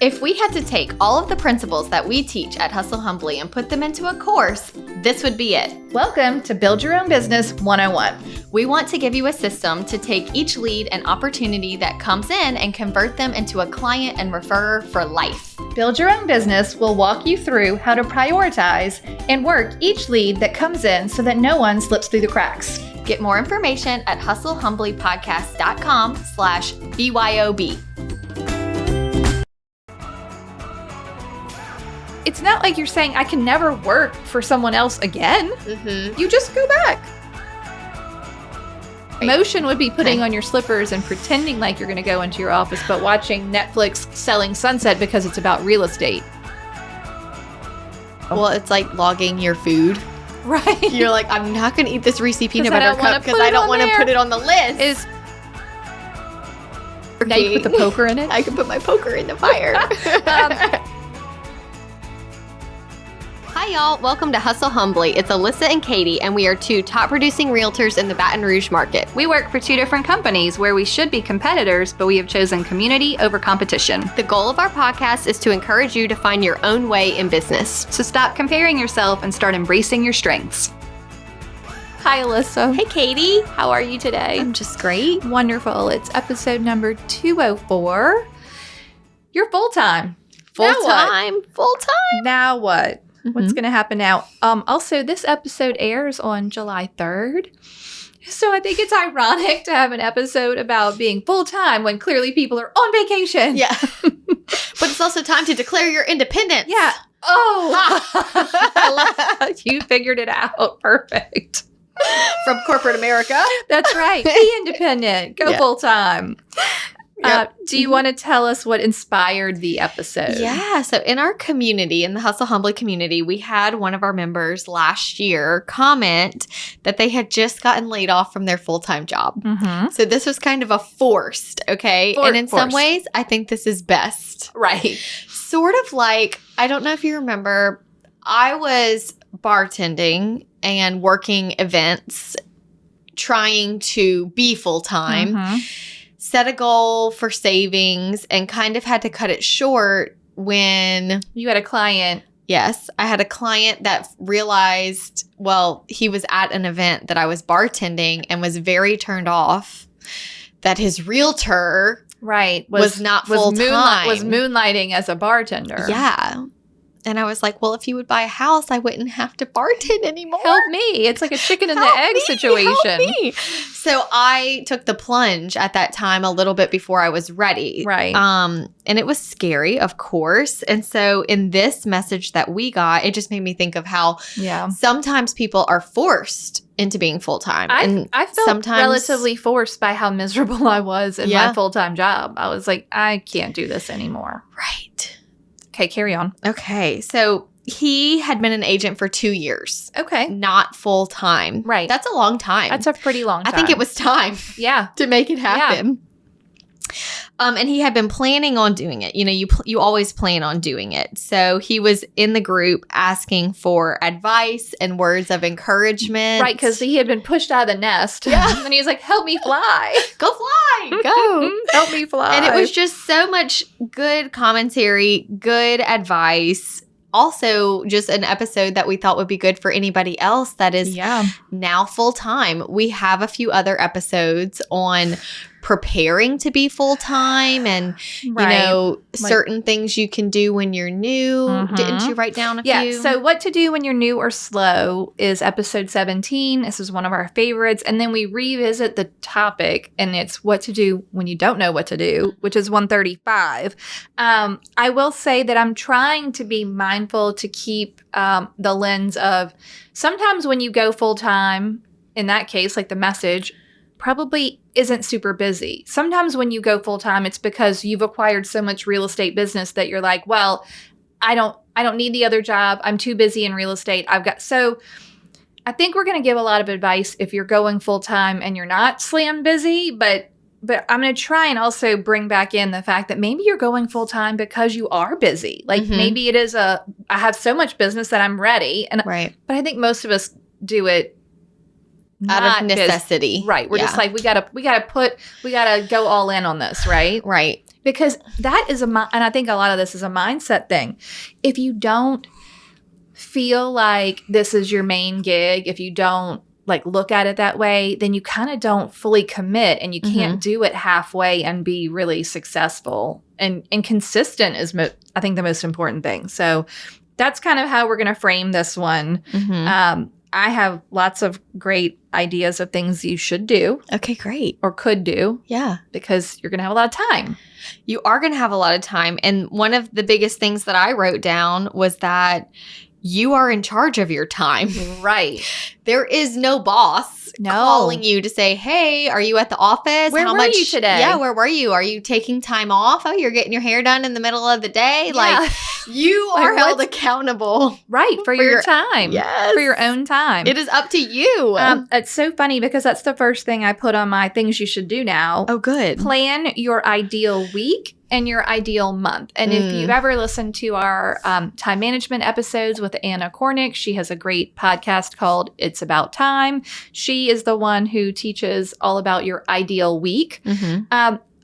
If we had to take all of the principles that we teach at Hustle Humbly and put them into a course, this would be it. Welcome to Build Your Own Business 101. We want to give you a system to take each lead and opportunity that comes in and convert them into a client and referrer for life. Build Your Own Business will walk you through how to prioritize and work each lead that comes in so that no one slips through the cracks. Get more information at hustlehumblypodcast.com/BYOB. It's not like you're saying, I can never work for someone else again. Mm-hmm. You just go back. Right. Motion would be putting on your slippers and pretending like you're going to go into your office, but watching Netflix selling Sunset because it's about real estate. Well, it's like logging your food. Right. You're like, I'm not going to eat this Reese peanut I butter don't wanna cup because put I it don't on want to there. put it on the list. Now you put the poker in it. I can put my poker in the fire. Hi, y'all. Welcome to Hustle Humbly. It's Alyssa and Katie, and we are two top producing realtors in the Baton Rouge market. We work for two different companies where we should be competitors, but we have chosen community over competition. The goal of our podcast is to encourage you to find your own way in business. So stop comparing yourself and start embracing your strengths. Hi, Alyssa. Hey, Katie. How are you today? I'm just great. Wonderful. It's episode number 204. You're full-time. Full-time. Now what? What's going to happen now? Also, this episode airs on July 3rd. So I think it's ironic to have an episode about being full-time when clearly people are on vacation. Yeah. But it's also time to declare your independence. Yeah. Oh, you figured it out. Perfect. From corporate America. That's right. Be independent. Go full-time. Yep. Do you want to tell us what inspired the episode? Yeah. So in our community, in the Hustle Humbly community, we had one of our members last year comment that they had just gotten laid off from their full-time job. Mm-hmm. So this was kind of a forced, okay? And in some ways, I think this is best. Right. Sort of like, I don't know if you remember, I was bartending and working events, trying to be full-time. Mm-hmm. Set a goal for savings and kind of had to cut it short when You had a client. yes, I had a client that realized, well, he was at an event that I was bartending and was very turned off that his realtor Right. was not full-time. Was moonlighting as a bartender. Yeah. And I was like, well, if you would buy a house, I wouldn't have to bartend anymore. Help me. It's like a chicken and the Help egg me, situation. help me. So I took the plunge at that time a little bit before I was ready. Right. And it was scary, of course. And so in this message that we got, it just made me think of how Yeah. sometimes people are forced into being full-time. I felt sometimes- relatively forced by how miserable I was in Yeah. my full-time job. I was like, I can't do this anymore. Right. Okay, carry on. Okay. So he had been an agent for 2 years, Okay. not full-time. Right. That's a long time. That's a pretty long time. I think it was time Yeah. to make it happen. And he had been planning on doing it. You know, you always plan on doing it. So he was in the group asking for advice and words of encouragement. Right, because he had been pushed out of the nest. Yeah. And he was like, help me fly. Go fly, go. Help me fly. And it was just so much good commentary, good advice. Also, just an episode that we thought would be good for anybody else that is now full-time. We have a few other episodes on preparing to be full-time and, you know, certain things you can do when you're new. Mhm. Didn't you write down a few? Yeah, so what to do when you're new or slow is episode 17. This is one of our favorites. And then we revisit the topic, and it's what to do when you don't know what to do, which is 135. I will say that I'm trying to be mindful to keep the lens of sometimes when you go full-time, in that case, like the message, probably isn't super busy. Sometimes when you go full-time, it's because you've acquired so much real estate business that you're like, well, I don't need the other job. I'm too busy in real estate. So I think we're going to give a lot of advice if you're going full-time and you're not slam busy, but I'm going to try and also bring back in the fact that maybe you're going full-time because you are busy. Like maybe it is I have so much business that I'm ready. But I think most of us do it out of necessity. Right. We're just like, we gotta go all in on this, right? Right. Because that is and I think a lot of this is a mindset thing. If you don't feel like this is your main gig, if you don't like look at it that way, then you kind of don't fully commit, and you can't do it halfway and be really successful. And consistent is, I think, the most important thing. So that's kind of how we're going to frame this one. I have lots of great ideas of things you should do. Okay, great. Or could do. Yeah. Because you're going to have a lot of time. You are going to have a lot of time. And one of the biggest things that I wrote down was that you are in charge of your time. Right. There is no boss calling you to say, hey, are you at the office? Where were you today? Yeah, where were you? Are you taking time off? Oh, you're getting your hair done in the middle of the day? Yeah. Like, you are held accountable. Right, for your time. Yes. For your own time. It is up to you. It's so funny because that's the first thing I put on my things you should do now. Oh, good. Plan your ideal week and your ideal month. And if you've ever listened to our time management episodes with Anna Cornick, she has a great podcast called It's About Time. She is the one who teaches all about your ideal week.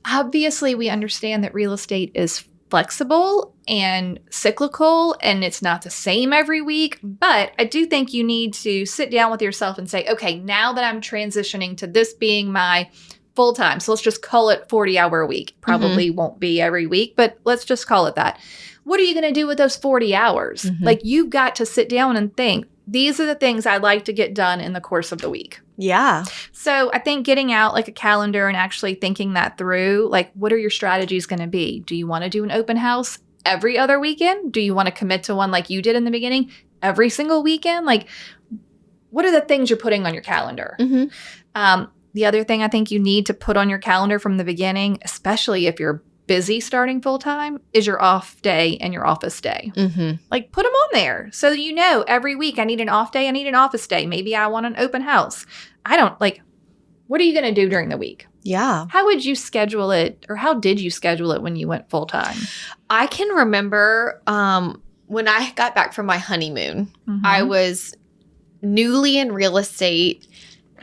Obviously, we understand that real estate is flexible and cyclical, and it's not the same every week. But I do think you need to sit down with yourself and say, okay, now that I'm transitioning to this being my full time, so let's just call it 40-hour a week. Probably won't be every week, but let's just call it that. What are you going to do with those 40 hours? Like, you've got to sit down and think, these are the things I'd like to get done in the course of the week. Yeah. So I think getting out like a calendar and actually thinking that through, like, what are your strategies going to be? Do you want to do an open house every other weekend? Do you want to commit to one like you did in the beginning every single weekend? Like, what are the things you're putting on your calendar? The other thing I think you need to put on your calendar from the beginning, especially if you're busy starting full time, is your off day and your office day. Like, put them on there so that you know every week I need an off day, I need an office day. Maybe I want an open house. What are you going to do during the week? Yeah. How would you schedule it, or how did you schedule it when you went full time? I can remember when I got back from my honeymoon, I was newly in real estate,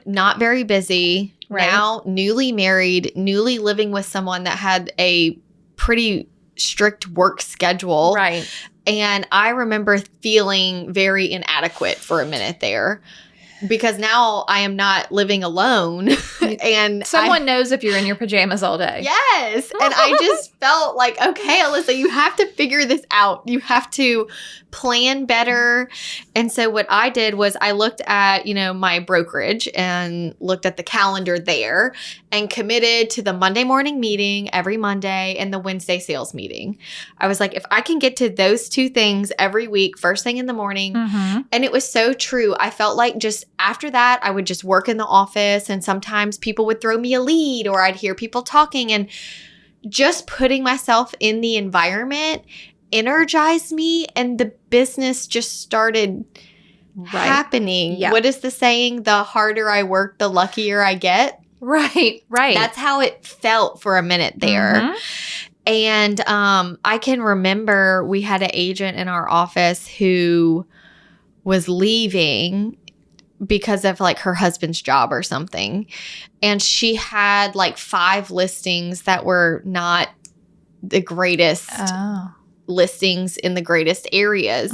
not very busy. Right. Now, newly married, newly living with someone that had a pretty strict work schedule. Right. And I remember feeling very inadequate for a minute there, because now I am not living alone. And someone knows if you're in your pajamas all day. Yes. And I just felt like, okay, Alyssa, you have to figure this out. You have to plan better. And so what I did was I looked at, my brokerage and looked at the calendar there and committed to the Monday morning meeting every Monday and the Wednesday sales meeting. I was like, if I can get to those two things every week, first thing in the morning. And it was so true. I felt like just after that, I would just work in the office, and sometimes people would throw me a lead, or I'd hear people talking, and just putting myself in the environment energized me, and the business just started happening. Yeah. What is the saying? The harder I work, the luckier I get. Right. That's how it felt for a minute there. And I can remember we had an agent in our office who was leaving because of like her husband's job or something. And she had like 5 listings that were not the greatest listings in the greatest areas.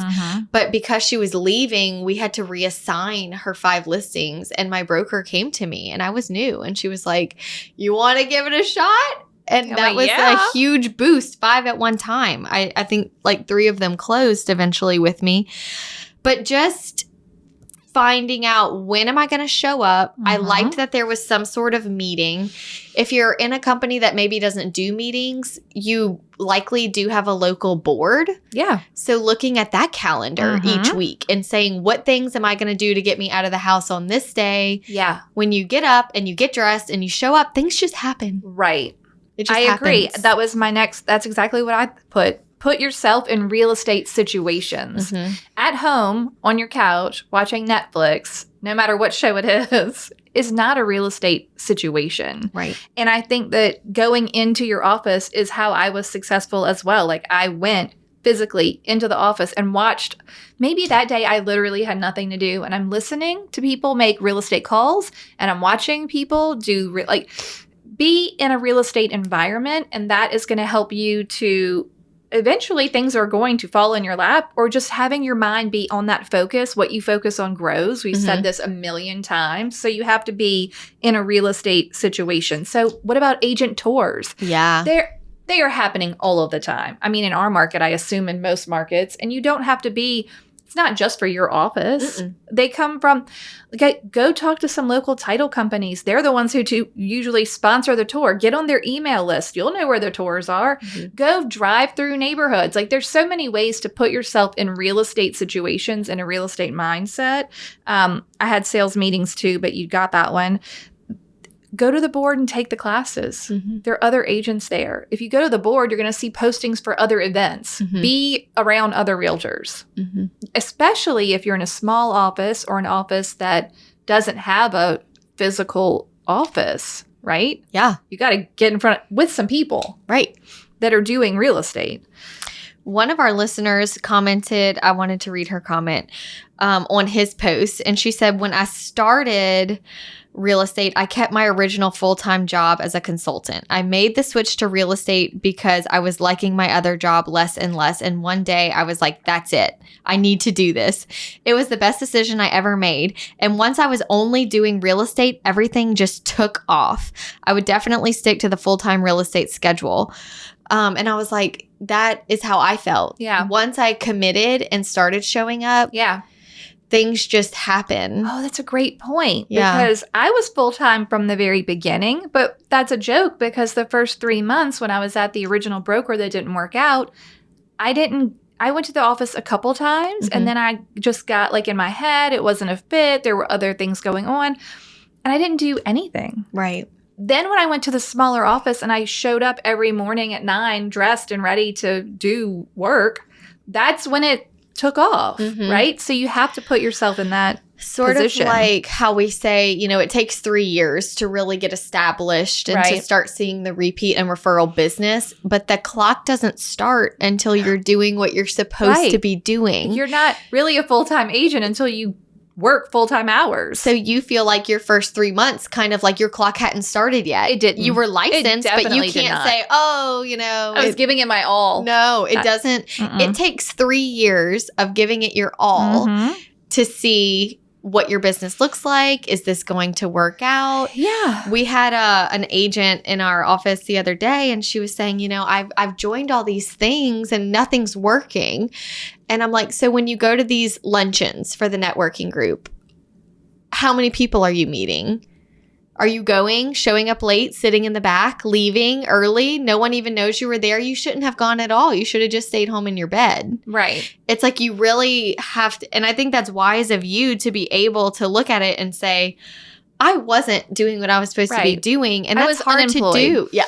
But because she was leaving, we had to reassign her 5 listings. And my broker came to me, and I was new, and she was like, you want to give it a shot? And that was a huge boost, 5 at one time. I think like 3 of them closed eventually with me. But just finding out, when am I going to show up? I liked that there was some sort of meeting. If you're in a company that maybe doesn't do meetings, you likely do have a local board. Yeah. So looking at that calendar each week and saying, what things am I going to do to get me out of the house on this day? Yeah. When you get up and you get dressed and you show up, things just happen. Right. It just happens. Agree. That was my next, that's exactly what I put. Put yourself in real estate situations. At home, on your couch, watching Netflix, no matter what show it is not a real estate situation. Right. And I think that going into your office is how I was successful as well. Like, I went physically into the office and watched, maybe that day I literally had nothing to do, and I'm listening to people make real estate calls, and I'm watching people do, be in a real estate environment, and that is going to help you to eventually things are going to fall in your lap, or just having your mind be on that focus. What you focus on grows. We've said this a million times. So you have to be in a real estate situation. So what about agent tours? Yeah. They are happening all of the time. I mean, in our market, I assume in most markets, and you don't have to be, it's not just for your office. They come from, go talk to some local title companies. They're the ones who usually sponsor the tour. Get on their email list. You'll know where the tours are. Go drive through neighborhoods. Like, there's so many ways to put yourself in real estate situations in a real estate mindset. I had sales meetings too, but you got that one. Go to the board and take the classes. There are other agents there. If you go to the board, you're going to see postings for other events. Be around other realtors, especially if you're in a small office or an office that doesn't have a physical office, right? Yeah. You got to get in front with some people, right, that are doing real estate. One of our listeners commented, I wanted to read her comment on his post. And she said, when I started real estate, I kept my original full-time job as a consultant. I made the switch to real estate because I was liking my other job less and less. And one day I was like, that's it. I need to do this. It was the best decision I ever made. And once I was only doing real estate, everything just took off. I would definitely stick to the full-time real estate schedule. And I was like, that is how I felt. Yeah. Once I committed and started showing up. Yeah. Things just happen. Oh, that's a great point. Yeah. Because I was full-time from the very beginning, but that's a joke because the first 3 months when I was at the original broker that didn't work out, I went to the office a couple times and then I just got like in my head, it wasn't a fit. There were other things going on and I didn't do anything. Right. Then when I went to the smaller office and I showed up every morning at 9 dressed and ready to do work, that's when it took off, right? So you have to put yourself in that position. Of like how we say, it takes 3 years to really get established and to start seeing the repeat and referral business. But the clock doesn't start until you're doing what you're supposed to be doing. You're not really a full-time agent until you work full-time hours. So you feel like your first 3 months, kind of like your clock hadn't started yet. It didn't. You were licensed, but you can't say, I was giving it my all. No, it doesn't. It takes 3 years of giving it your all to see what your business looks like. Is this going to work out? Yeah. We had an agent in our office the other day, and she was saying, I've joined all these things and nothing's working. And I'm like, so when you go to these luncheons for the networking group, how many people are you meeting? Are you showing up late, sitting in the back, leaving early? No one even knows you were there. You shouldn't have gone at all. You should have just stayed home in your bed. Right. It's like you really have to, and I think that's wise of you to be able to look at it and say, I wasn't doing what I was supposed to be doing. And that's hard to do. Yeah.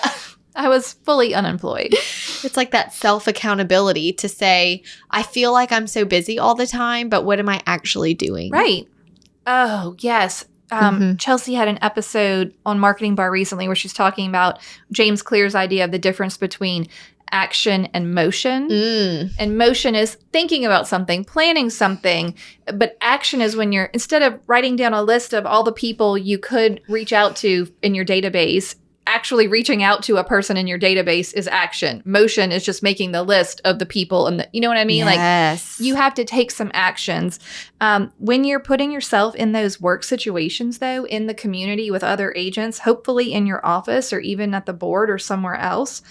I was fully unemployed. It's like that self-accountability to say, I feel like I'm so busy all the time, but what am I actually doing? Right. Oh, yes. Chelsea had an episode on Marketing Bar recently where she's talking about James Clear's idea of the difference between action and motion. And motion is thinking about something, planning something, but action is when you're, instead of writing down a list of all the people you could reach out to in your database, actually reaching out to a person in your database is action. Motion is just making the list of the people and you know what I mean? Yes. Like you have to take some actions. When you're putting yourself in those work situations though, in the community with other agents, hopefully in your office or even at the board or somewhere else,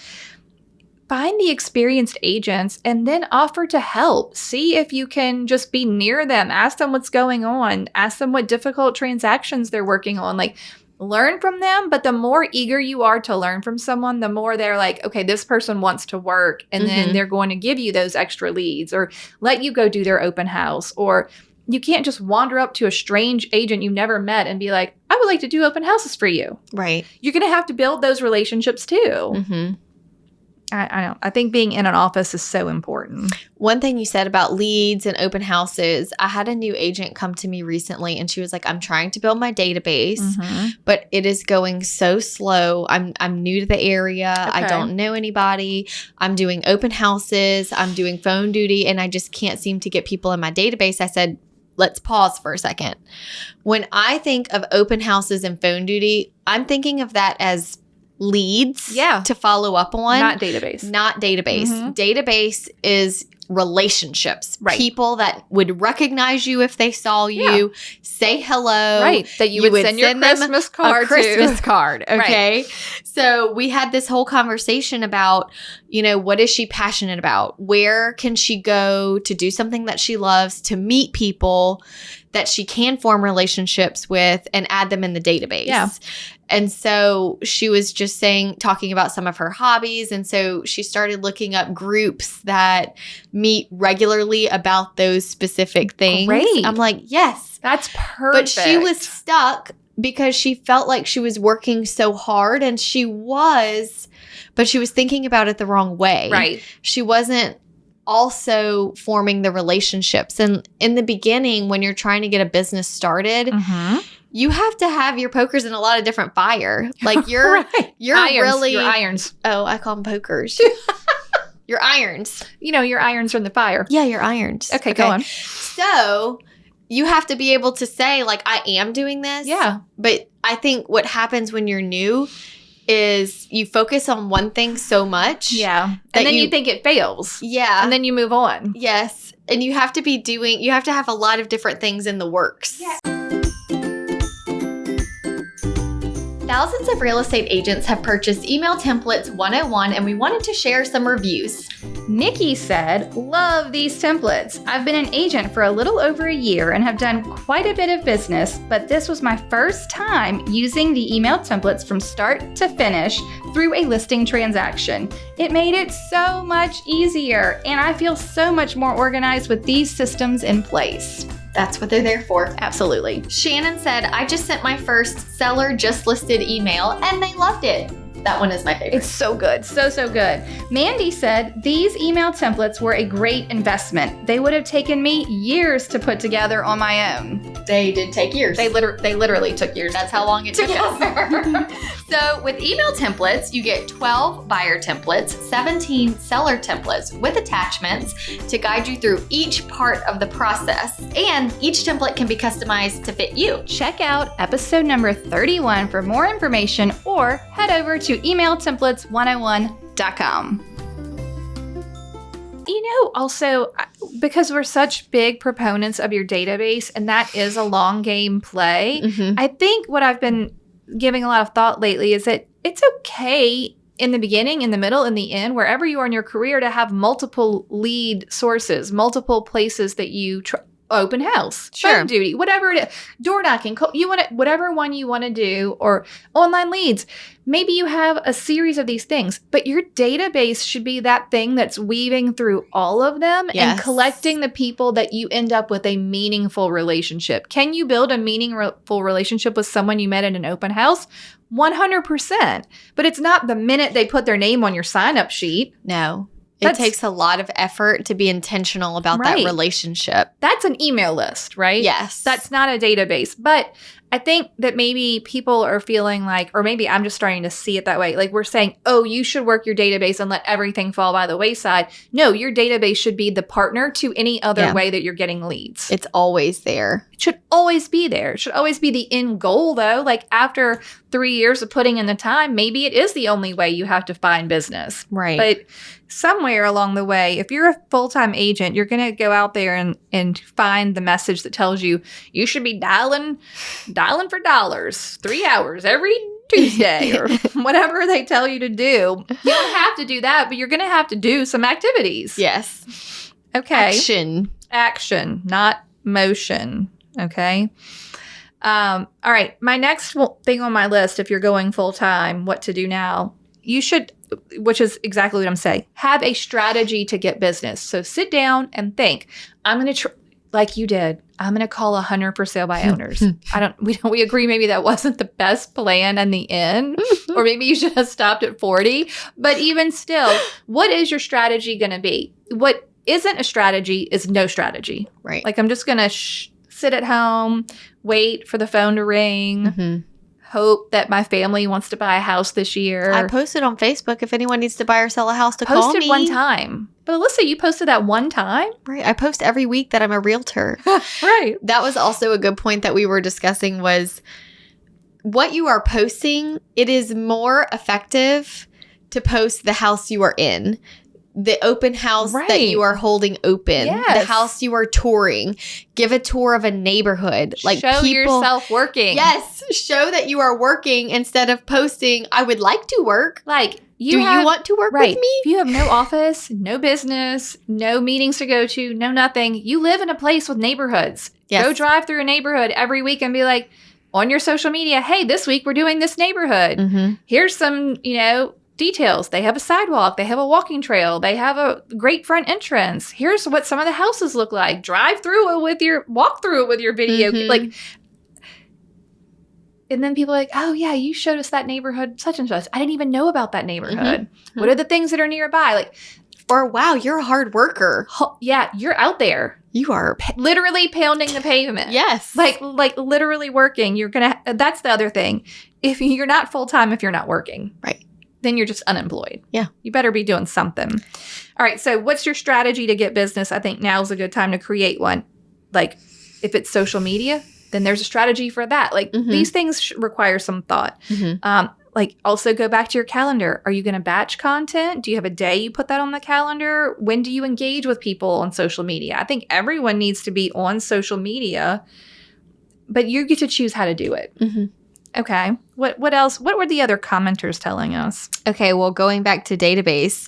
find the experienced agents and then offer to help. See if you can just be near them. Ask them what's going on. Ask them what difficult transactions they're working on. Like, learn from them, but the more eager you are to learn from someone, the more they're like, okay, this person wants to work, and then they're going to give you those extra leads or let you go do their open house. Or you can't just wander up to a strange agent you never met and be like, I would like to do open houses for you. Right. You're going to have to build those relationships too. I know. I think being in an office is so important. One thing you said about leads and open houses, I had a new agent come to me recently and she was like, I'm trying to build my database, but it is going so slow. I'm new to the area. I don't know anybody. I'm doing open houses. I'm doing phone duty and I just can't seem to get people in my database. I said, let's pause for a second. When I think of open houses and phone duty, I'm thinking of that as leads Yeah. to follow up on. Not database. Not database. Mhm. Database is relationships. Right. People that would recognize you if they saw you, say hello. Right. That you would send your them Christmas card a Christmas to. card. Okay. So we had this whole conversation about, what is she passionate about? Where can she go to do something that she loves, to meet people that she can form relationships with and add them in the database. Yeah. And so she was just talking about some of her hobbies. And so she started looking up groups that meet regularly about those specific things. Great. I'm like, yes. That's perfect. But she was stuck because she felt like she was working so hard, and she was, but she was thinking about it the wrong way. Right. She wasn't also forming the relationships. And in the beginning, when you're trying to get a business started, you have to have your pokers in a lot of different fire. Like you're irons, really your irons. Oh, I call them pokers. Your irons. Your irons are in the fire. Yeah, your irons. Okay, go on. So you have to be able to say, like, I am doing this. Yeah. But I think what happens when you're new is you focus on one thing so much. Yeah. And then you think it fails. Yeah. And then you move on. Yes. And you have to have a lot of different things in the works. Yeah. Thousands of real estate agents have purchased Email Templates 101, and we wanted to share some reviews. Nikki said, love these templates. I've been an agent for a little over a year and have done quite a bit of business, but this was my first time using the email templates from start to finish through a listing transaction. It made it so much easier, and I feel so much more organized with these systems in place. That's what they're there for. Absolutely. Shannon said, I just sent my first seller just listed email and they loved it. That one is my favorite. It's so good. So, so good. Mandy said, these email templates were a great investment. They would have taken me years to put together on my own. They did take years. They literally took years. That's how long it took us. So with email templates, you get 12 buyer templates, 17 seller templates with attachments to guide you through each part of the process. And each template can be customized to fit you. Check out episode number 31 for more information, or head over to emailtemplates101.com. Also, because we're such big proponents of your database, and that is a long game play, I think what I've been giving a lot of thought lately is that it's okay in the beginning, in the middle, in the end, wherever you are in your career, to have multiple lead sources, multiple places that you open house, phone duty, whatever it is, door knocking, whatever one you want to do, or online leads. Maybe you have a series of these things, but your database should be that thing that's weaving through all of them and collecting the people that you end up with a meaningful relationship. Can you build a meaningful relationship with someone you met at an open house? 100%. But it's not the minute they put their name on your sign-up sheet. No. It takes a lot of effort to be intentional about that relationship. That's an email list, right? Yes. That's not a database. But I think that maybe people are feeling like, or maybe I'm just starting to see it that way. Like we're saying, oh, you should work your database and let everything fall by the wayside. No, your database should be the partner to any other way that you're getting leads. It's always there. It should always be there. It should always be the end goal, though. Like after 3 years of putting in the time, maybe it is the only way you have to find business. Right. But somewhere along the way, if you're a full-time agent, you're going to go out there and find the message that tells you should be dialing for dollars 3 hours every Tuesday or whatever they tell you to do. You don't have to do that, but you're going to have to do some activities. Yes. Okay. Action, not motion. Okay. All right. My next thing on my list, if you're going full-time, what to do now, you should, which is exactly what I'm saying, have a strategy to get business. So sit down and think, I'm going to like you did, I'm going to call 100 for sale by owners. We agree maybe that wasn't the best plan in the end, or maybe you should have stopped at 40. But even still, what is your strategy going to be? What isn't a strategy is no strategy. Right. Like I'm just going to sit at home, wait for the phone to ring, hope that my family wants to buy a house this year. I posted on Facebook if anyone needs to buy or sell a house to call me. Posted one time. But Alyssa, you posted that one time? Right. I post every week that I'm a realtor. Right. That was also a good point that we were discussing was what you are posting, it is more effective to post the house you are in, the open house that you are holding open, the house you are touring. Give a tour of a neighborhood. Like, show yourself working. Yes. Show that you are working instead of posting, I would like to work. Like, do you want to work with me? If you have no office, no business, no meetings to go to, no nothing, you live in a place with neighborhoods. Yes. Go drive through a neighborhood every week and be like, on your social media, hey, this week we're doing this neighborhood. Mm-hmm. Here's some, details. They have a sidewalk. They have a walking trail. They have a great front entrance. Here's what some of the houses look like. Walk through it with your video. Mm-hmm. Like, and then people are like, oh yeah, you showed us that neighborhood such and such. I didn't even know about that neighborhood. Mm-hmm. What are the things that are nearby? Like, or wow, you're a hard worker. Yeah, you're out there. You are literally pounding the pavement. Yes. Like literally working. That's the other thing. If you're not full-time, if you're not working. Right. Then you're just unemployed. Yeah. You better be doing something. All right. So what's your strategy to get business? I think now's a good time to create one. Like, if it's social media, then there's a strategy for that. Like, these things require some thought. Mm-hmm. Like, also go back to your calendar. Are you going to batch content? Do you have a day you put that on the calendar? When do you engage with people on social media? I think everyone needs to be on social media, but you get to choose how to do it. Mm-hmm. Okay. What else? What were the other commenters telling us? Okay. Well, going back to database,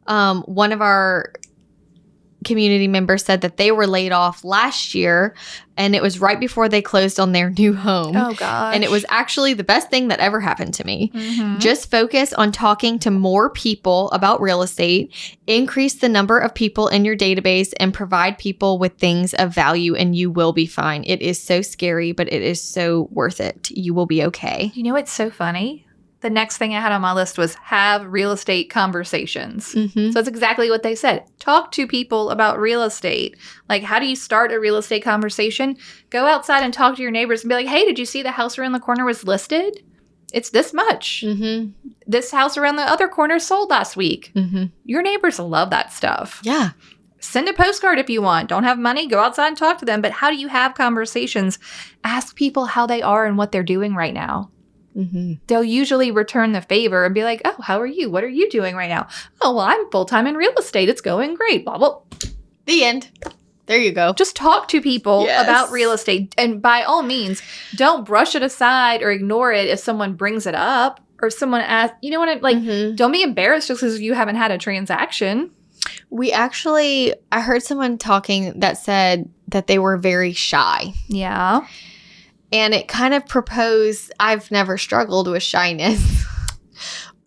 one of our community members said that they were laid off last year, and it was right before they closed on their new home. Oh, gosh. And it was actually the best thing that ever happened to me. Mm-hmm. Just focus on talking to more people about real estate, increase the number of people in your database, and provide people with things of value, and you will be fine. It is so scary, but it is so worth it. You will be okay. You know what's so funny? The next thing I had on my list was have real estate conversations. Mm-hmm. So that's exactly what they said. Talk to people about real estate. Like, how do you start a real estate conversation? Go outside and talk to your neighbors and be like, hey, did you see the house around the corner was listed? It's this much. Mm-hmm. This house around the other corner sold last week. Mm-hmm. Your neighbors love that stuff. Yeah. Send a postcard if you want. Don't have money? Go outside and talk to them. But how do you have conversations? Ask people how they are and what they're doing right now. Mm-hmm. They'll usually return the favor and be like, oh, how are you? What are you doing right now? Oh, well, I'm full-time in real estate. It's going great. Blah, blah. The end. There you go. Just talk to people about real estate. And by all means, don't brush it aside or ignore it if someone brings it up or someone asks. You know what I'm like? Mm-hmm. Don't be embarrassed just because you haven't had a transaction. I heard someone talking that said that they were very shy. Yeah. And it kind of proposed, I've never struggled with shyness,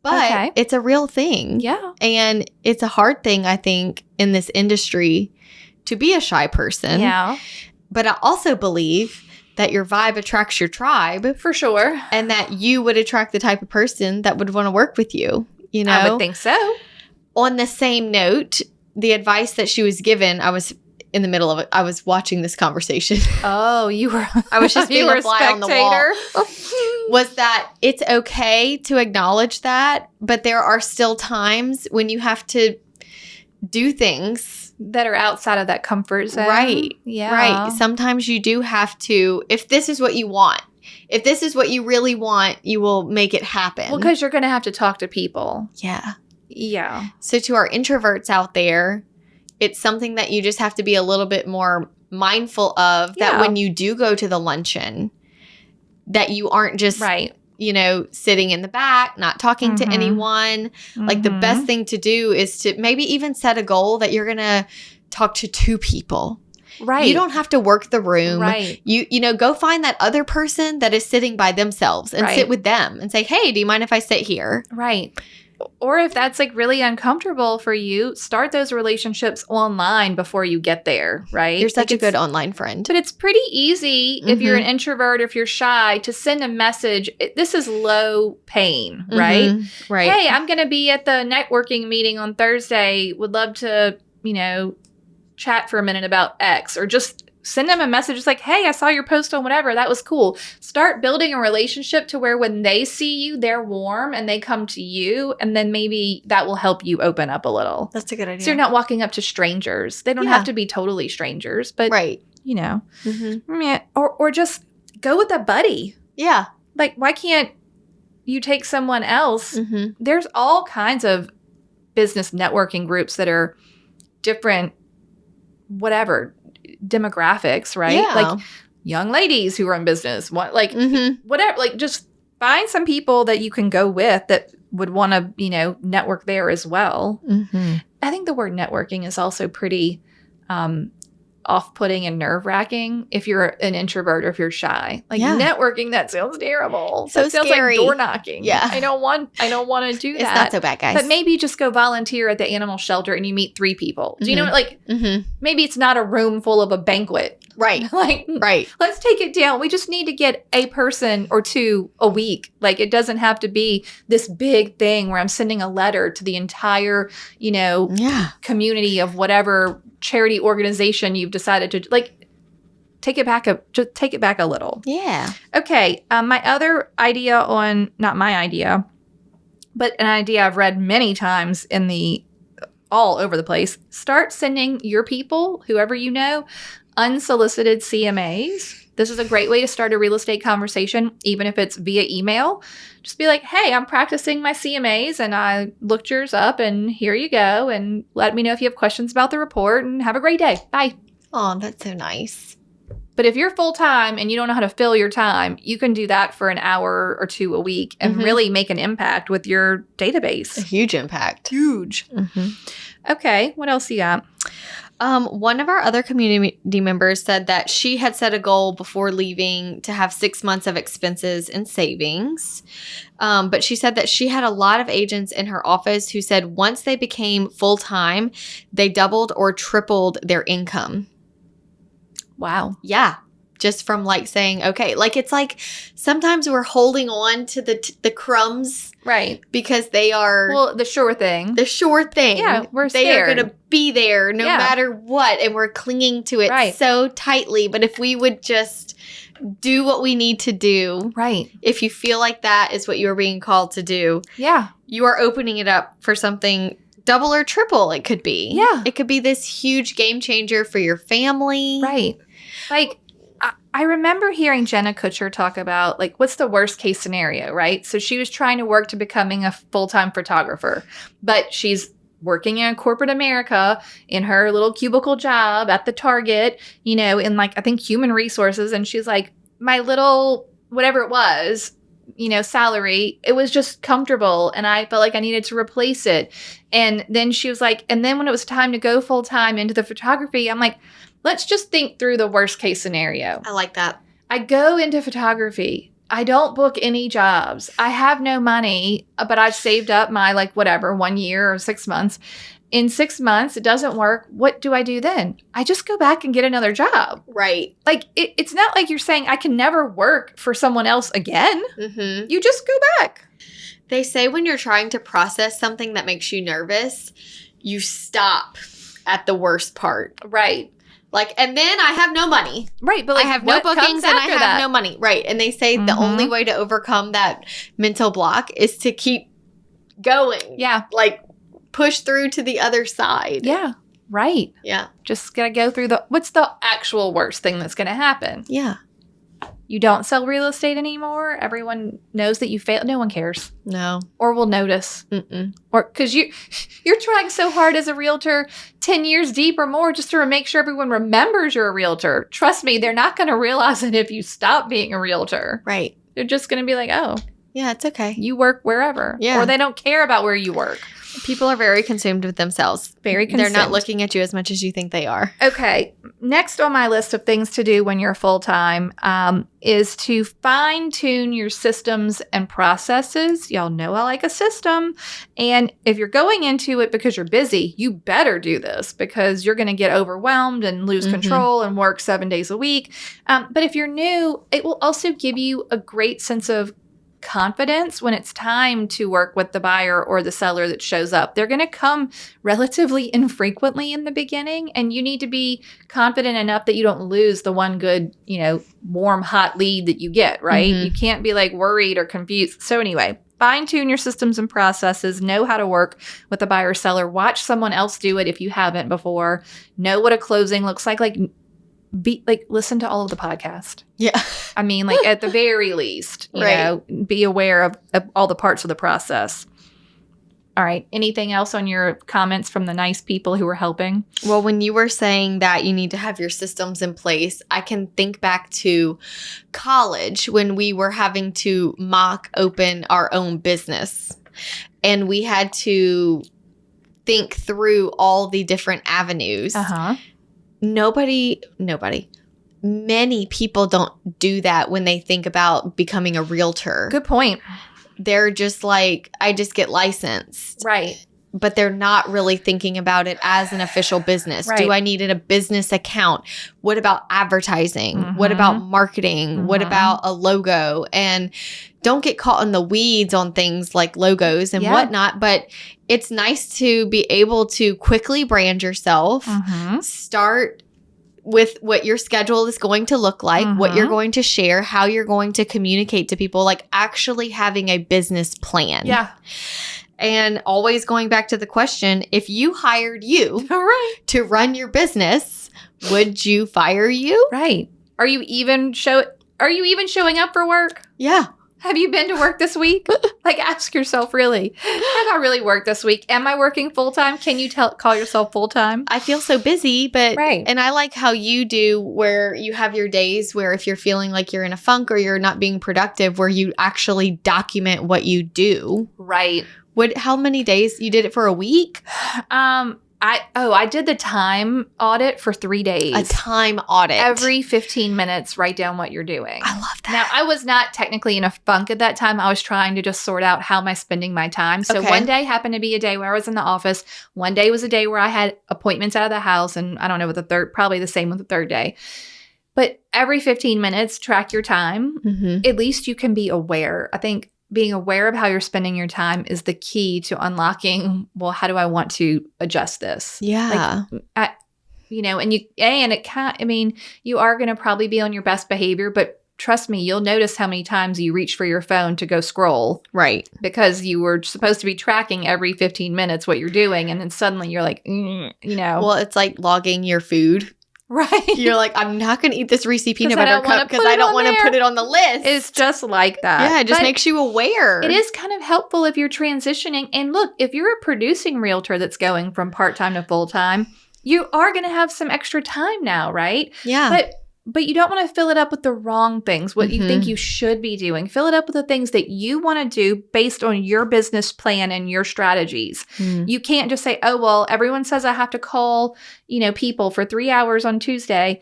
but it's a real thing. Yeah. And it's a hard thing, I think, in this industry to be a shy person. Yeah. But I also believe that your vibe attracts your tribe. For sure. And that you would attract the type of person that would want to work with you. You know? I would think so. On the same note, the advice that she was given, I was in the middle of it. I was watching this conversation. Oh, you were. I was just being a fly on the wall. Was that it's okay to acknowledge that, but there are still times when you have to do things that are outside of that comfort zone. Right. Yeah. Right. Sometimes you do have to, if this is what you want, if this is what you really want, you will make it happen. Well, because you're going to have to talk to people. Yeah. Yeah. So to our introverts out there, it's something that you just have to be a little bit more mindful of, that when you do go to the luncheon, that you aren't just, sitting in the back, not talking to anyone. Mm-hmm. Like, the best thing to do is to maybe even set a goal that you're going to talk to 2 people. Right. You don't have to work the room. Right. You go find that other person that is sitting by themselves and sit with them and say, hey, do you mind if I sit here? Right. Or if that's like really uncomfortable for you, start those relationships online before you get there, right? You're such a good online friend. But it's pretty easy if you're an introvert or if you're shy to send a message. This is low pain, right? Mm-hmm. Right. Hey, I'm going to be at the networking meeting on Thursday. Would love to, chat for a minute about X, or just send them a message. It's like, hey, I saw your post on whatever. That was cool. Start building a relationship to where when they see you, they're warm and they come to you. And then maybe that will help you open up a little. That's a good idea. So you're not walking up to strangers. They don't have to be totally strangers, but, Mm-hmm. or just go with a buddy. Yeah. like, why can't you take someone else? Mm-hmm. There's all kinds of business networking groups that are different, whatever, demographics, right? Yeah. Like young ladies who are in business, whatever, like just find some people that you can go with that would want to, network there as well. Mm-hmm. I think the word networking is also pretty off-putting and nerve-wracking if you're an introvert or if you're shy. Like networking, that sounds terrible. So that sounds scary. like door knocking. Yeah. I don't want to do that. It's not so bad, guys. But maybe just go volunteer at the animal shelter and you meet 3 people. Do you know what, like, maybe it's not a room full of a banquet. Right. Like, right. Let's take it down. We just need to get a person or 2 a week. Like, it doesn't have to be this big thing where I'm sending a letter to the entire, community of whatever charity organization you've decided to, like, take it back a little. Yeah. Okay. My other idea not my idea, but an idea I've read many times all over the place. Start sending your people, whoever you know, unsolicited CMAs. This is a great way to start a real estate conversation, even if it's via email. Just be like, hey, I'm practicing my CMAs and I looked yours up and here you go. And let me know if you have questions about the report and have a great day. Bye. Oh, that's so nice. But if you're full-time and you don't know how to fill your time, you can do that for an hour or 2 a week and really make an impact with your database. A huge impact. Huge. Okay. What else you got? One of our other community members said that she had set a goal before leaving to have 6 months of expenses and savings. But she said that she had a lot of agents in her office who said once they became full-time, they doubled or tripled their income. Wow. Yeah. Just from like saying, okay, like it's like sometimes we're holding on to the crumbs. Right. Because they are. The sure thing. The sure thing. Yeah, we're scared. They are going to be there no matter what. And we're clinging to it so tightly. But if we would just do what we need to do. Right. If you feel like that is what you're being called to do. Yeah. You are opening it up for something double or triple it could be. Yeah. It could be this huge game changer for your family. Right. Like, I remember hearing Jenna Kutcher talk about, like, what's the worst case scenario, right? So she was trying to work to becoming a full-time photographer, but she's working in corporate America in her little cubicle job at the Target, in like, I think human resources. And she's like, my little, whatever it was, salary, it was just comfortable. And I felt like I needed to replace it. And then she was like, and then when it was time to go full-time into the photography, I'm like, let's just think through the worst case scenario. I like that. I go into photography. I don't book any jobs. I have no money, but I've saved up my 1 year or 6 months. In 6 months, it doesn't work. What do I do then? I just go back and get another job. Right. Like, it's not like you're saying I can never work for someone else again. Mm-hmm. You just go back. They say when you're trying to process something that makes you nervous, you stop at the worst part. Right. And then I have no money. Right. But I have no bookings and I have no money. Right. And they say the only way to overcome that mental block is to keep going. Yeah. Push through to the other side. Yeah. Right. Yeah. Just got to go through what's the actual worst thing that's going to happen? Yeah. You don't sell real estate anymore. Everyone knows that you failed. No one cares. No. Or will notice. Mm-mm. Or because you're trying so hard as a realtor 10 years deep or more just to make sure everyone remembers you're a realtor. Trust me, they're not going to realize it if you stop being a realtor. Right. They're just going to be like, oh. Yeah, it's okay. You work wherever. Yeah. Or they don't care about where you work. People are very consumed with themselves. Very consumed. They're not looking at you as much as you think they are. Okay. Next on my list of things to do when you're full-time is to fine-tune your systems and processes. Y'all know I like a system. And if you're going into it because you're busy, you better do this because you're going to get overwhelmed and lose control and work 7 days a week. But if you're new, it will also give you a great sense of confidence when it's time to work with the buyer or the seller that shows up. They're going to come relatively infrequently in the beginning, and you need to be confident enough that you don't lose the one good, warm, hot lead that you get, right? You can't be worried or confused. So anyway, fine-tune your systems and processes, know how to work with the buyer seller, watch someone else do it if you haven't before, know what a closing looks like listen to all of the podcast. Yeah. I mean, like at the very least, you know, be aware of all the parts of the process. All right. Anything else on your comments from the nice people who were helping? Well, when you were saying that you need to have your systems in place, I can think back to college when we were having to mock open our own business. And we had to think through all the different avenues. Uh-huh. Many people don't do that when they think about becoming a realtor. Good point. They're just like, I just get licensed. Right. But they're not really thinking about it as an official business. Right. Do I need a business account? What about advertising? Mm-hmm. What about marketing? Mm-hmm. What about a logo? And don't get caught in the weeds on things like logos and whatnot. But it's nice to be able to quickly brand yourself, start with what your schedule is going to look like, what you're going to share, how you're going to communicate to people, like actually having a business plan. Yeah. And always going back to the question, if you hired you to run your business, would you fire you? Right. Are you even showing up for work? Yeah. Have you been to work this week? Like, ask yourself, really, have I really worked this week? Am I working full-time? Can you call yourself full-time? I feel so busy, but and I like how you do, where you have your days where if you're feeling like you're in a funk or you're not being productive, where you actually document what you do. Right. How many days? You did it for a week? I did the time audit for 3 days. A time audit. Every 15 minutes, write down what you're doing. I love that. Now, I was not technically in a funk at that time. I was trying to just sort out how am I spending my time. So one day happened to be a day where I was in the office. One day was a day where I had appointments out of the house. And I don't know what probably the same with the third day. But every 15 minutes, track your time. Mm-hmm. At least you can be aware. I think being aware of how you're spending your time is the key to unlocking, well, how do I want to adjust this? Yeah. You are going to probably be on your best behavior, but trust me, you'll notice how many times you reach for your phone to go scroll. Right. Because you were supposed to be tracking every 15 minutes what you're doing. And then suddenly you're like, Well, it's like logging your food. Right. You're like, I'm not going to eat this Reese's peanut butter cup because I don't want to put it on the list. It's just like that. Yeah, it just makes you aware. It is kind of helpful if you're transitioning. And look, if you're a producing realtor that's going from part-time to full-time, you are going to have some extra time now, right? Yeah. But you don't want to fill it up with the wrong things, what you think you should be doing. Fill it up with the things that you want to do based on your business plan and your strategies. You can't just say, oh, well, everyone says I have to call, people for 3 hours on Tuesday.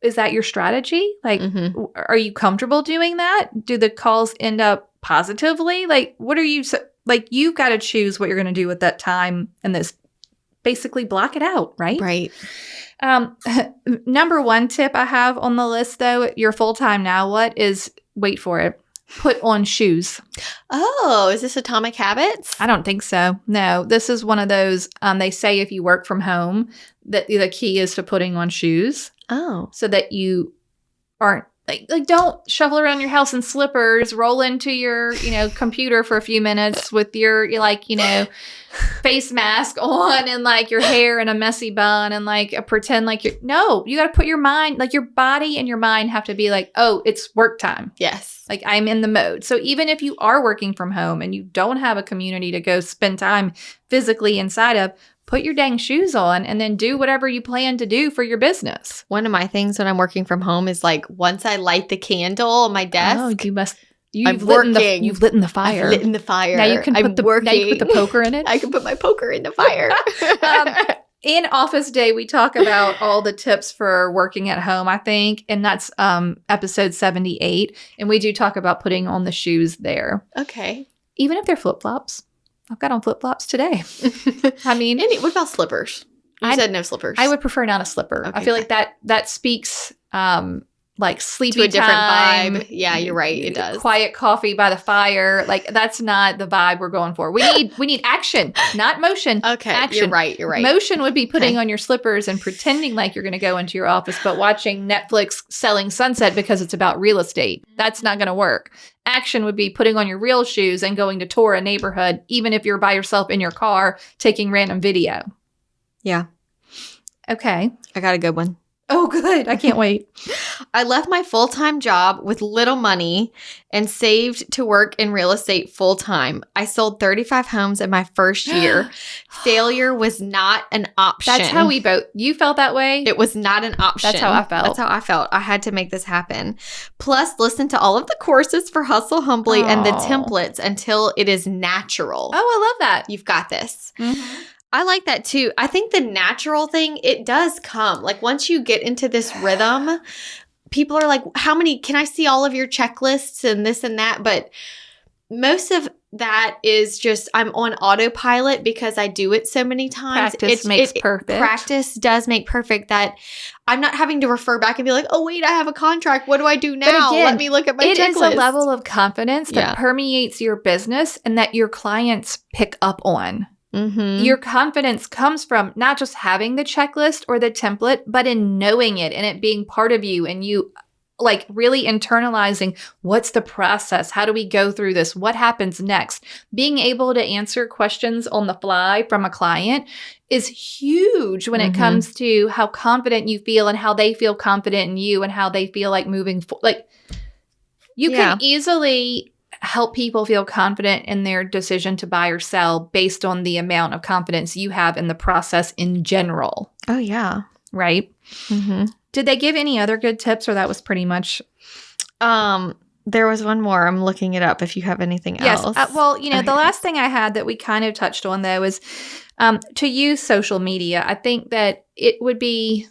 Is that your strategy? Like, are you comfortable doing that? Do the calls end up positively? Like, what are you, you've got to choose what you're going to do with that time and this. Basically block it out, right? Right. Number one tip I have on the list, though, you're full-time now. What is, wait for it, put on shoes. Oh, is this Atomic Habits? I don't think so. No, this is one of those, they say if you work from home, that the key is to putting on shoes. Oh. So that you aren't, like don't shuffle around your house in slippers, roll into your, computer for a few minutes with your face mask on and your hair in a messy bun and pretend you got to put your mind, your body and your mind have to be oh, it's work time. Yes. I'm in the mode. So even if you are working from home and you don't have a community to go spend time physically inside of, put your dang shoes on and then do whatever you plan to do for your business. One of my things when I'm working from home is once I light the candle on my desk. Oh, you've lit in the fire. I've lit in the fire. Now you can put the poker in it. I can put my poker in the fire. In Office Day, we talk about all the tips for working at home, I think. And that's episode 78. And we do talk about putting on the shoes there. Okay. Even if they're flip-flops. I've got on flip-flops today. What about slippers? You said no slippers. I would prefer not a slipper. Okay, I feel like that speaks sleepy to a different time. vibe. Yeah, you're right. It does. Quiet coffee by the fire. That's not the vibe we're going for. We need action, not motion. Okay, action. You're right. Motion would be putting on your slippers and pretending like you're going to go into your office, but watching Netflix selling Sunset because it's about real estate. That's not going to work. Action would be putting on your real shoes and going to tour a neighborhood, even if you're by yourself in your car taking random video. Yeah. Okay. I got a good one. Oh, good. I can't wait. I left my full-time job with little money and saved to work in real estate full-time. I sold 35 homes in my first year. Failure was not an option. That's how we both. You felt that way? It was not an option. That's how I felt. I had to make this happen. Plus, listen to all of the courses for Hustle Humbly and the templates until it is natural. Oh, I love that. You've got this. Mm-hmm. I like that too. I think the natural thing, it does come. Like once you get into this rhythm, people are like, how many, can I see all of your checklists and this and that? But most of that is just, I'm on autopilot because I do it so many times. Practice makes perfect. Practice does make perfect, that I'm not having to refer back and be like, oh, wait, I have a contract. What do I do now? Again, let me look at my checklist. It is a level of confidence that permeates your business and that your clients pick up on. Mm-hmm. Your confidence comes from not just having the checklist or the template, but in knowing it and it being part of you and you like really internalizing what's the process? How do we go through this? What happens next? Being able to answer questions on the fly from a client is huge when it comes to how confident you feel and how they feel confident in you and how they feel like moving forward. Like you can easily help people feel confident in their decision to buy or sell based on the amount of confidence you have in the process in general. Oh, yeah. Right? Mm-hmm. Did they give any other good tips or that was pretty much? There was one more. I'm looking it up if you have anything else. Well, the last thing I had that we kind of touched on though is to use social media. I think that it would be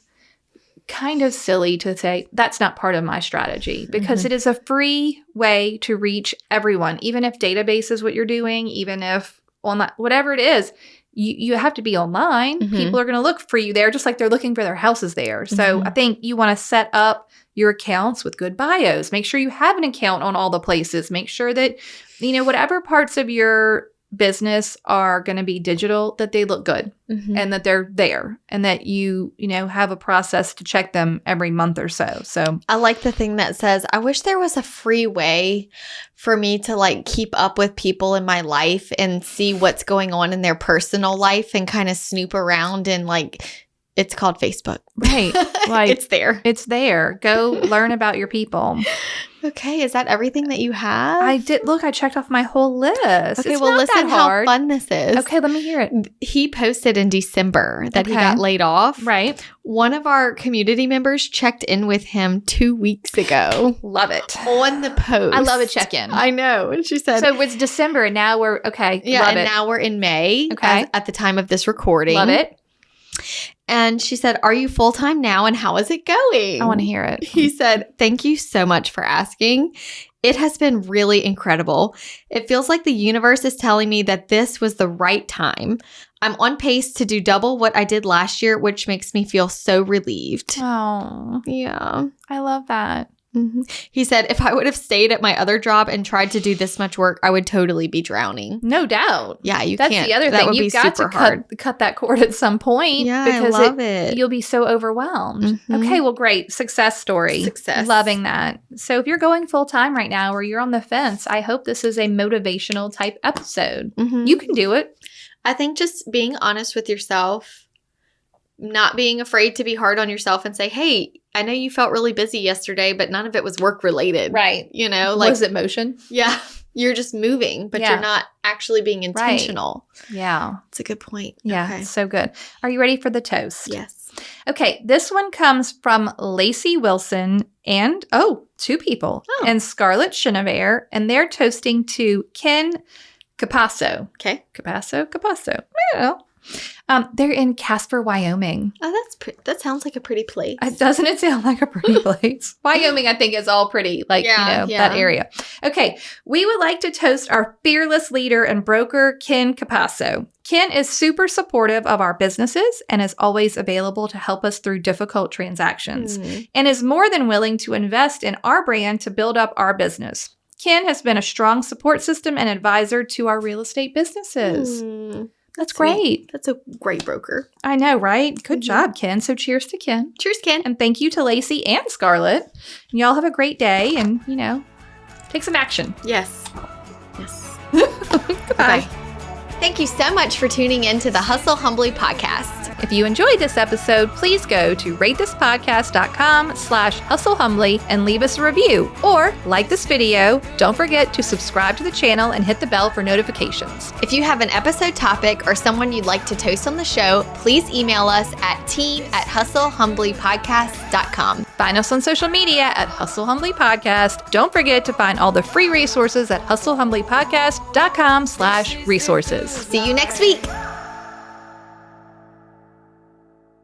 kind of silly to say that's not part of my strategy because it is a free way to reach everyone, even if database is what you're doing, even if online, whatever it is, you have to be online. People are going to look for you there just like they're looking for their houses there. So I think you want to set up your accounts with good bios. Make sure you have an account on all the places. Make sure that, whatever parts of your business are going to be digital, that they look good and that they're there and that you have a process to check them every month or so. So I like the thing that says, I wish there was a free way for me to like keep up with people in my life and see what's going on in their personal life and kind of snoop around and like, it's called Facebook. Right. Like it's there. It's there. Go learn about your people. Okay. Is that everything that you have? I did. Look, I checked off my whole list. Okay. It's well, not listen that how hard. fun this is. Okay. Let me hear it. He posted in December that he got laid off. Right. One of our community members checked in with him 2 weeks ago. Love it. On the post. I love a check-in. I know. And she said. So it's December and now we're, okay. Yeah. Love and it. now we're in May. Okay. At the time of this recording. Love it. And she said, are you full-time now and how is it going? I want to hear it. He said, thank you so much for asking. It has been really incredible. It feels like the universe is telling me that this was the right time. I'm on pace to do double what I did last year, which makes me feel so relieved. Oh, yeah. I love that. Mm-hmm. He said, if I would have stayed at my other job and tried to do this much work, I would totally be drowning. No doubt. Yeah, you That's can't. the other that thing. would You've be got super to hard. cut that cord at some point. Yeah, because I love it. You'll be so overwhelmed. Mm-hmm. Okay, well, great. Success story. Success. Loving that. So if you're going full time right now or you're on the fence, I hope this is a motivational type episode. Mm-hmm. You can do it. I think just being honest with yourself, not being afraid to be hard on yourself and say, hey, I know you felt really busy yesterday, but none of it was work related. Right. Like, was it motion? Yeah. You're just moving, but you're not actually being intentional. Right. Yeah. It's a good point. Yeah. Okay. So good. Are you ready for the toast? Yes. Okay. This one comes from Lacey Wilson and, two people, and Scarlett Chenevert, and they're toasting to Ken Capasso. Okay. Capasso. I don't know. They're in Casper, Wyoming. Oh, that sounds like a pretty place. Doesn't it sound like a pretty place? Wyoming, I think, is all pretty, that area. Okay. We would like to toast our fearless leader and broker, Ken Capasso. Ken is super supportive of our businesses and is always available to help us through difficult transactions and is more than willing to invest in our brand to build up our business. Ken has been a strong support system and advisor to our real estate businesses. That's great. That's a great broker. I know, right? Good job, Ken. So cheers to Ken. Cheers, Ken. And thank you to Lacey and Scarlett. And y'all have a great day and, take some action. Yes. Goodbye. Okay. Thank you so much for tuning in to the Hustle Humbly podcast. If you enjoyed this episode, please go to ratethispodcast.com/hustlehumbly and leave us a review, or like this video. Don't forget to subscribe to the channel and hit the bell for notifications. If you have an episode topic or someone you'd like to toast on the show, please email us at team@hustlehumblypodcast.com. Find us on social media at Hustle Humbly Podcast. Don't forget to find all the free resources at hustlehumblypodcast.com/resources. See you next week.